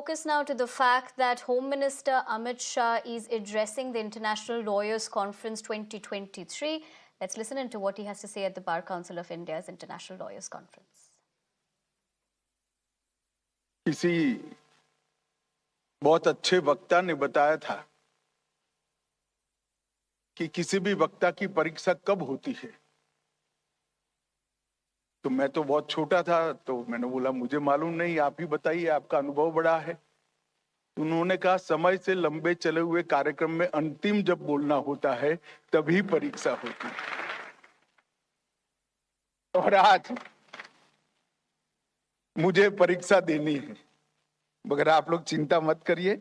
focus now to the fact that Home Minister Amit Shah is addressing the International Lawyers Conference 2023. Let's listen into what he has to say at the Bar Council of India's International Lawyers Conference. किसी बहुत अच्छे वक्ता ने बताया था कि किसी भी वक्ता की परीक्षा कब होती है। तो मैं तो बहुत छोटा था, तो मैंने बोला मुझे मालूम नहीं, आप ही बताइए, आपका अनुभव बड़ा है। उन्होंने कहा समय से लंबे चले हुए कार्यक्रम में अंतिम जब बोलना होता है तभी परीक्षा होती है। और आज मुझे परीक्षा देनी है, मगर आप लोग चिंता मत करिए,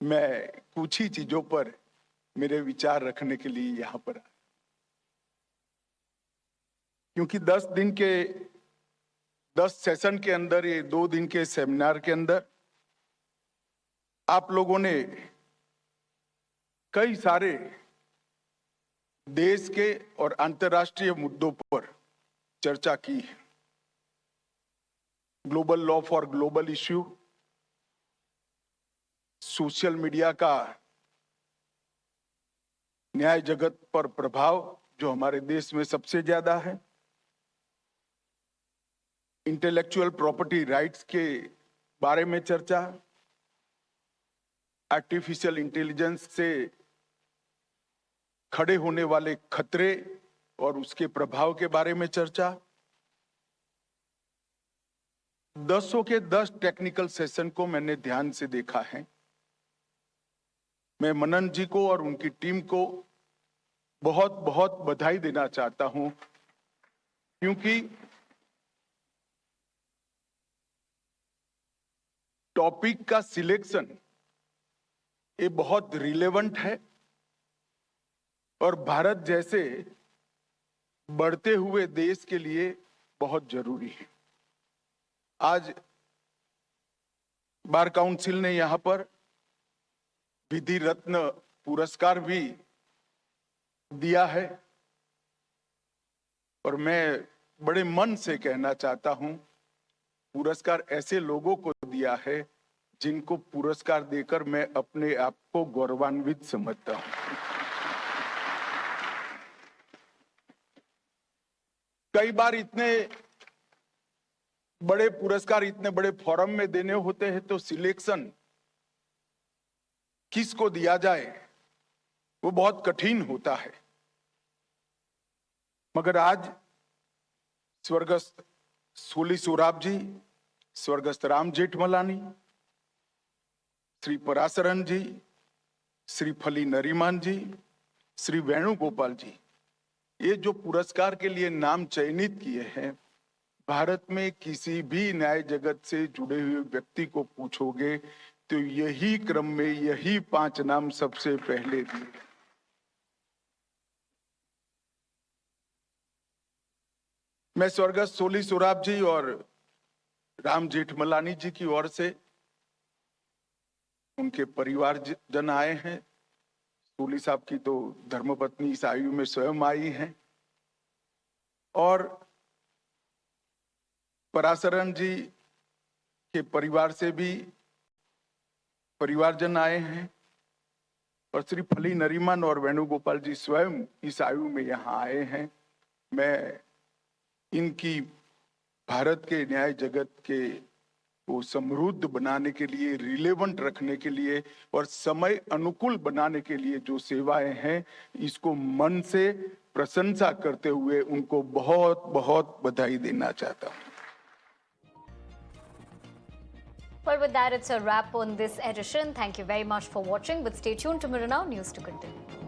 मैं कुछ ही चीजों पर मेरे विचार रखने के लिए यहां पर आया, क्योंकि 10 सेशन के अंदर, ये 2 दिन के सेमिनार के अंदर आप लोगों ने कई सारे देश के और अंतर्राष्ट्रीय मुद्दों पर चर्चा की है। Global law for global issue, social media का न्याय जगत पर प्रभाव जो हमारे देश में सबसे ज्यादा है, इंटेलेक्चुअल प्रॉपर्टी राइट्स के बारे में चर्चा, आर्टिफिशियल इंटेलिजेंस से खड़े होने वाले खतरे और उसके प्रभाव के बारे में चर्चा। 10 के 10 टेक्निकल सेशन को मैंने ध्यान से देखा है। मैं मनन जी को और उनकी टीम को बहुत बहुत बधाई देना चाहता हूं, क्योंकि टॉपिक का सिलेक्शन ये बहुत रिलेवेंट है और भारत जैसे बढ़ते हुए देश के लिए बहुत जरूरी है। आज बार काउंसिल ने यहां पर विधि रत्न पुरस्कार भी दिया है और मैं बड़े मन से कहना चाहता हूं, पुरस्कार ऐसे लोगों को दिया है जिनको पुरस्कार देकर मैं अपने आप को गौरवान्वित समझता हूं। कई बार इतने बड़े पुरस्कार इतने बड़े फोरम में देने होते हैं तो सिलेक्शन किसको दिया जाए वो बहुत कठिन होता है, मगर आज स्वर्गस्थ सोली सोराब जी, स्वर्गस्थ राम जेठमलानी, श्री पराशरन जी, श्री फली नरीमान जी, श्री वेणुगोपाल जी, ये जो पुरस्कार के लिए नाम चयनित किए हैं, भारत में किसी भी न्याय जगत से जुड़े हुए व्यक्ति को पूछोगे तो यही क्रम में यही 5 नाम सबसे पहले दिए। मैं स्वर्गस्थ सोली सोराब जी और राम जेठमलानी जी की ओर से, उनके परिवार जन आए हैं। सोली साहब की तो धर्मपत्नी इस आयु में स्वयं आई हैं और पराशरन जी के परिवार से भी परिवारजन आए हैं और श्री फली नरीमन और वेणुगोपाल जी स्वयं इस आयु में यहाँ आए हैं। मैं इनकी भारत के न्याय जगत के को समृद्ध बनाने के लिए, रिलेवेंट रखने के लिए और समय अनुकूल बनाने के लिए जो सेवाएं हैं, इसको मन से प्रशंसा करते हुए उनको बहुत बहुत बधाई देना चाहता हूं। Well, with that, it's a wrap on this edition. Thank you very much for watching, but stay tuned. Tomorrow now, news to continue.